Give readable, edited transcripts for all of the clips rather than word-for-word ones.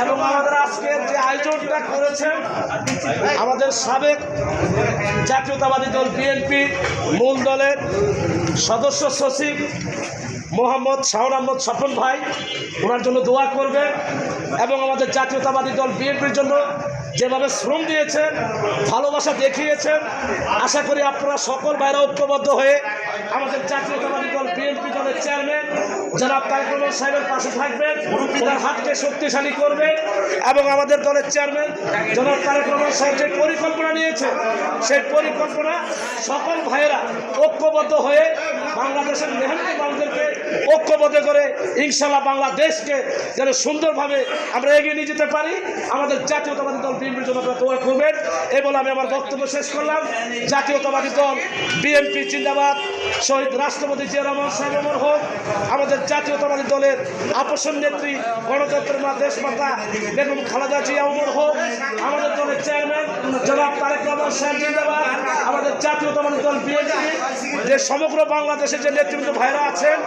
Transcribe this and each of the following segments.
এবং আমাদের আজকের যে আয়োজনটা করেছেন আমাদের সাবেক জাতীয়তাবাদী দল বিএনপি মূল দলের সদস্য সচিব মোহাম্মদ শাহর আহমদ স্বপন ভাই, ওনার জন্য দোয়া করবেন এবং আমাদের জাতীয়তাবাদী দল বিএনপির জন্য যেভাবে শ্রম দিয়েছেন, ভালোবাসা দেখিয়েছেন, আশা করি আপনারা সকল ভাইরা ঐক্যবদ্ধ হয়ে আমাদের জাতীয়তাবাদী দল বিএনপি দলের চেয়ারম্যান জনাব তারেক রহমান সাহেবের পাশে থাকবেন, ওনার হাতকে শক্তিশালী করবেন এবং আমাদের দলের চেয়ারম্যান জনাব তারেক রহমান সাহেব যে পরিকল্পনা নিয়েছে সেই পরিকল্পনা সকল ভাইয়েরা ঐক্যবদ্ধ হয়ে বাংলাদেশের মেহনতি মানুষদেরকে ঐক্যবদ্ধ করে ইনশাল্লাহ বাংলাদেশকে যেন সুন্দরভাবে আমরা এগিয়ে নিয়ে যেতে পারি। আমাদের জাতীয়তাবাদী দল বিএনপির জন্য আপনারা দোয়া করবেন। এই বলে আমি আমার বক্তব্য শেষ করলাম। জাতীয়তাবাদী দল বিএনপি জিন্দাবাদ, শহীদ রাষ্ট্রপতি জিয়া রহমান সাহেব অমর হোক। আমাদের জাতীয়তাবাদী দলের আপসের নেত্রী গণতন্ত্রের মা দেশমাতা বেগম খালেদা জিয়া অমর হোক। আমাদের দলের চেয়ারম্যান জনাব তারেক রহমান সাহেব জিন্দাবাদ। আমাদের জাতীয়তাবাদী দল বিএনপি যে সমগ্র বাংলাদেশের যে নেতৃবৃন্দ ভাইরা আছেন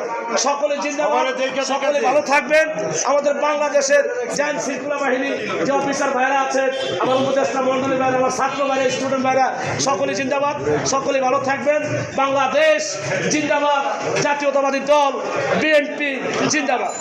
সকলে জিন্দাবাদ, সকলে ভালো থাকবেন। আমাদের বাংলাদেশের আইন শৃঙ্খলা বাহিনী যে অফিসার ভাইরা আছেন, আমার উপদেষ্টা মন্ডলী ভাইরা, আমার ছাত্র ভাইরা, স্টুডেন্ট ভাইরা, সকলে জিন্দাবাদ, সকলে ভালো থাকবেন। বাংলাদেশ জিন্দাবাদ, জাতীয়তাবাদী দল বিএনপি জিন্দাবাদ।